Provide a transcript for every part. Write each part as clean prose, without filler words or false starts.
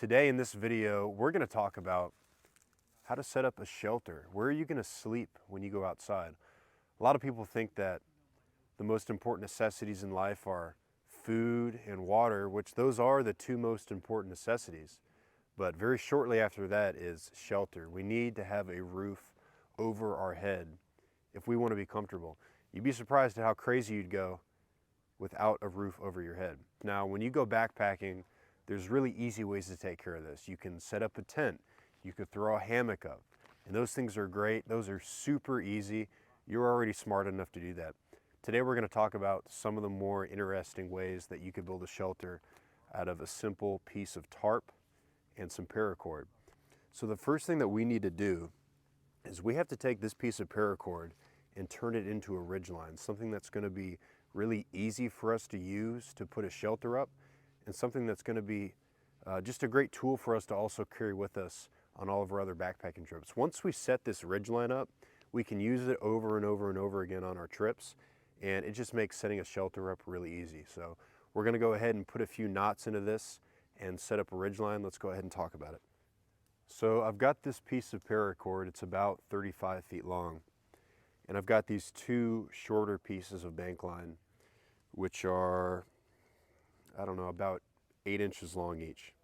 Today in this video, we're going to talk about how to set up a shelter. Where are you going to sleep when you go outside? A lot of people think that the most important necessities in life are food and water, which those are the two most important necessities. But very shortly after that is shelter. We need to have a roof over our head if we want to be comfortable. You'd be surprised at how crazy you'd go without a roof over your head. Now, when you go backpacking, there's really easy ways to take care of this. You can set up a tent, you could throw a hammock up, and those things are great. Those are super easy. You're already smart enough to do that. Today we're going to talk about some of the more interesting ways that you could build a shelter out of a simple piece of tarp and some paracord. So the first thing that we need to do is we have to take this piece of paracord and turn it into a ridgeline, something that's going to be really easy for us to use to put a shelter up, and something that's going to be just a great tool for us to also carry with us on all of our other backpacking trips. Once we set this ridgeline up, we can use it over and over and over again on our trips, and it just makes setting a shelter up really easy. So we're going to go ahead and put a few knots into this and set up a ridgeline. Let's go ahead and talk about it. So I've got this piece of paracord. It's about 35 feet long, and I've got these two shorter pieces of bank line, which are, I don't know, about 8 inches long each.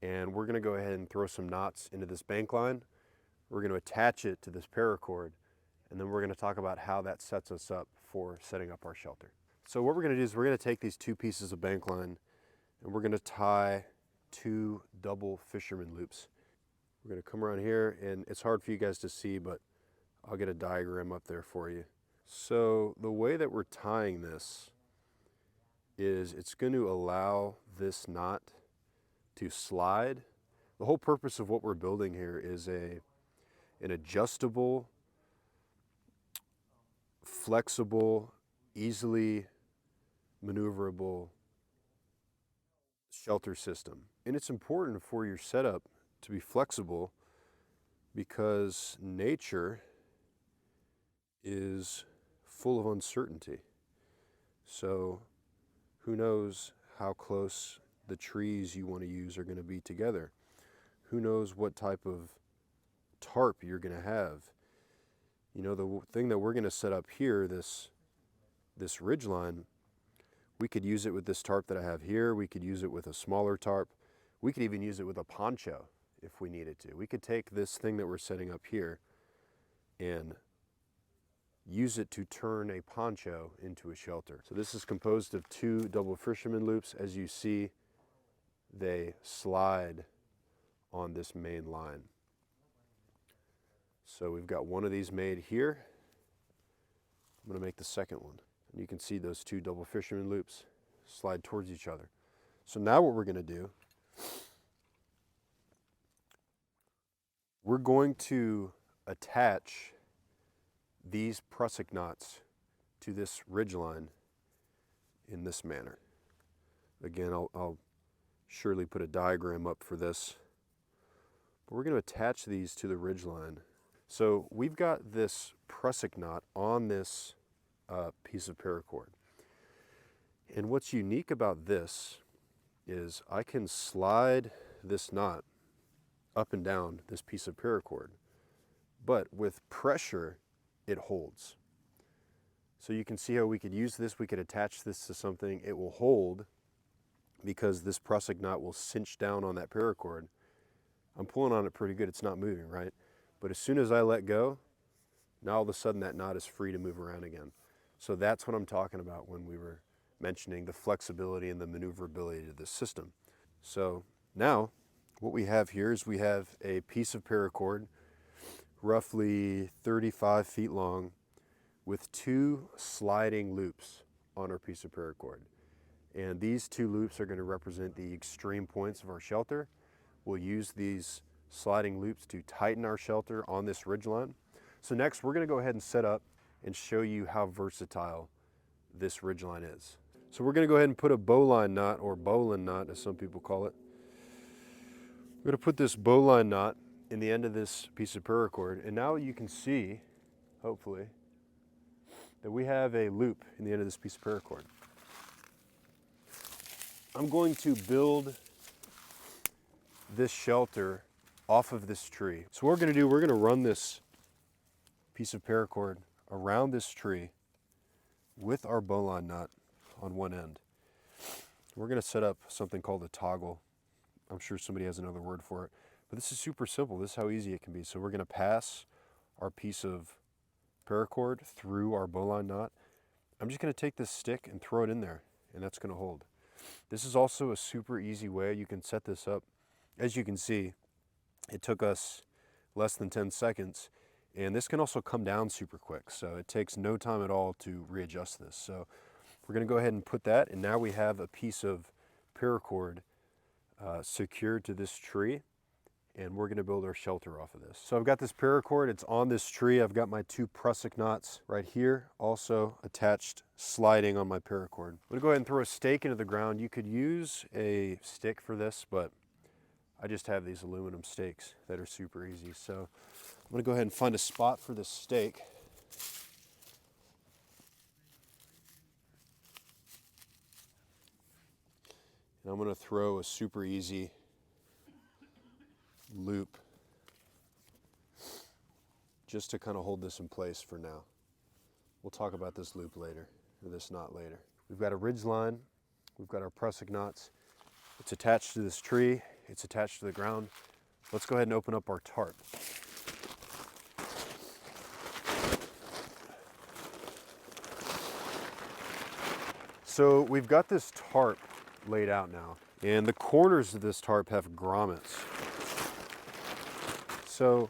And we're gonna go ahead and throw some knots into this bank line. We're gonna attach it to this paracord, and then we're gonna talk about how that sets us up for setting up our shelter. So what we're gonna do is we're gonna take these two pieces of bank line and we're gonna tie two double fisherman loops. We're gonna come around here, and it's hard for you guys to see, but I'll get a diagram up there for you. So the way that we're tying this is it's going to allow this knot to slide. The whole purpose of what we're building here is an adjustable, flexible, easily maneuverable shelter system. And it's important for your setup to be flexible because nature is full of uncertainty. So who knows how close the trees you want to use are going to be together? Who knows what type of tarp you're going to have? You know, the thing that we're going to set up here, this ridgeline, we could use it with this tarp that I have here. We could use it with a smaller tarp. We could even use it with a poncho if we needed to. We could take this thing that we're setting up here and use it to turn a poncho into a shelter. So this is composed of two double fisherman loops. As you see, they slide on this main line. So we've got one of these made here. I'm going to make the second one. And you can see those two double fisherman loops slide towards each other. So now what we're going to do, we're going to attach these prussic knots to this ridgeline in this manner. Again, I'll surely put a diagram up for this, but we're going to attach these to the ridgeline. So we've got this prussic knot on this piece of paracord. And what's unique about this is I can slide this knot up and down this piece of paracord, but with pressure, it holds. So you can see how we could use this. We could attach this to something. It will hold because this prussic knot will cinch down on that paracord. I'm pulling on it pretty good. It's not moving, right? But as soon as I let go, now all of a sudden that knot is free to move around again. So that's what I'm talking about when we were mentioning the flexibility and the maneuverability of this system. So now what we have here is we have a piece of paracord roughly 35 feet long with two sliding loops on our piece of paracord. And these two loops are going to represent the extreme points of our shelter. We'll use these sliding loops to tighten our shelter on this ridgeline. So next we're going to go ahead and set up and show you how versatile this ridgeline is. So we're going to go ahead and put a bowline knot, or bowline knot as some people call it. We're going to put this bowline knot in the end of this piece of paracord, and now you can see, hopefully, that we have a loop in the end of this piece of paracord. I'm going to build this shelter off of this tree. So what we're gonna do, we're gonna run this piece of paracord around this tree with our bowline knot on one end. We're gonna set up something called a toggle. I'm sure somebody has another word for it, but this is super simple. This is how easy it can be. So we're gonna pass our piece of paracord through our bowline knot. I'm just gonna take this stick and throw it in there, and that's gonna hold. This is also a super easy way you can set this up. As you can see, it took us less than 10 seconds, and this can also come down super quick. So it takes no time at all to readjust this. So we're gonna go ahead and put that, and now we have a piece of paracord secured to this tree, and we're gonna build our shelter off of this. So I've got this paracord, it's on this tree. I've got my 2 prussic knots right here, also attached, sliding on my paracord. I'm gonna go ahead and throw a stake into the ground. You could use a stick for this, but I just have these aluminum stakes that are super easy. So I'm gonna go ahead and find a spot for this stake. And I'm gonna throw a super easy loop just to kind of hold this in place for now. We'll talk about this loop later, or this knot later. We've got a ridge line, we've got our prussic knots. It's attached to this tree, it's attached to the ground. Let's go ahead and open up our tarp. So we've got this tarp laid out now, and the corners of this tarp have grommets. So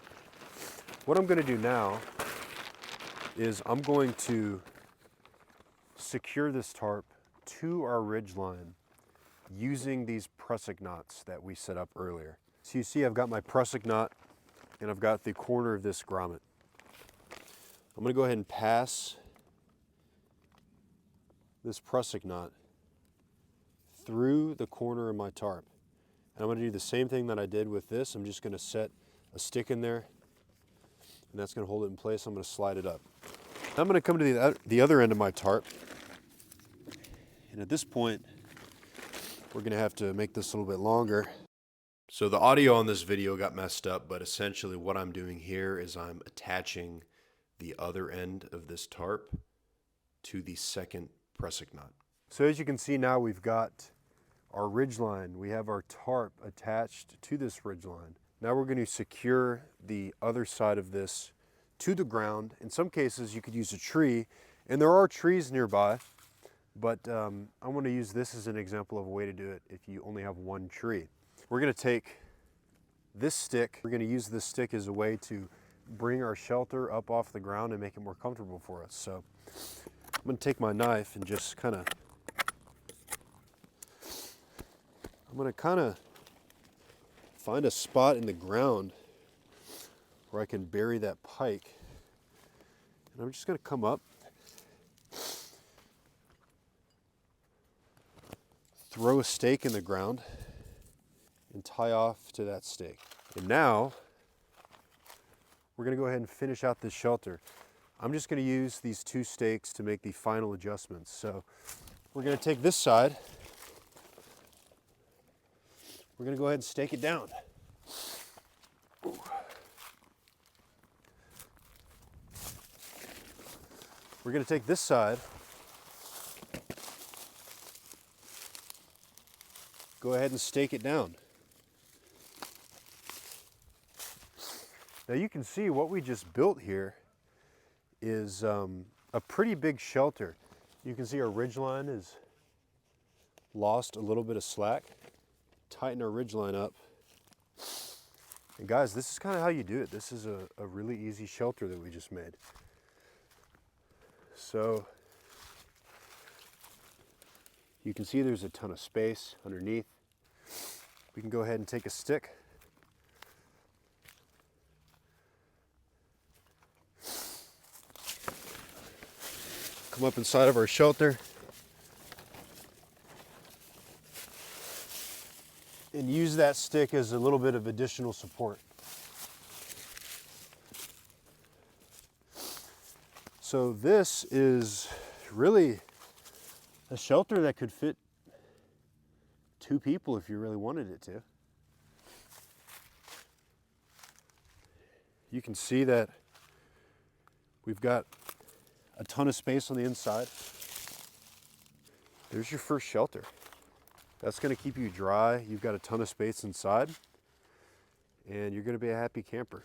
what I'm going to do now is I'm going to secure this tarp to our ridge line using these prussic knots that we set up earlier. So you see I've got my prussic knot and I've got the corner of this grommet. I'm going to go ahead and pass this prussic knot through the corner of my tarp. And I'm going to do the same thing that I did with this. I'm just going to set a stick in there, and that's going to hold it in place. I'm going to slide it up. Now I'm going to come to the other end of my tarp, and at this point we're going to have to make this a little bit longer. So the audio on this video got messed up, but essentially what I'm doing here is I'm attaching the other end of this tarp to the second prussic knot. So as you can see now, we've got our ridge line. We have our tarp attached to this ridge line. Now we're going to secure the other side of this to the ground. In some cases you could use a tree, and there are trees nearby, but I want to use this as an example of a way to do it if you only have one tree. We're going to take this stick, we're going to use this stick as a way to bring our shelter up off the ground and make it more comfortable for us. So I'm going to take my knife and just kind of find a spot in the ground where I can bury that pike. And I'm just going to come up, throw a stake in the ground, and tie off to that stake. And now we're going to go ahead and finish out this shelter. I'm just going to use these 2 stakes to make the final adjustments. So we're going to take this side. We're going to go ahead and stake it down. We're going to take this side, go ahead and stake it down. Now you can see what we just built here is a pretty big shelter. You can see our ridge line has lost a little bit of slack. Tighten our ridge line up. And guys, this is kind of how you do it. This is a really easy shelter that we just made. So you can see there's a ton of space underneath. We can go ahead and take a stick. Come up inside of our shelter. And use that stick as a little bit of additional support. So this is really a shelter that could fit 2 people if you really wanted it to. you can see that we've got a ton of space on the inside. There's your first shelter. That's going to keep you dry. You've got a ton of space inside, and you're going to be a happy camper.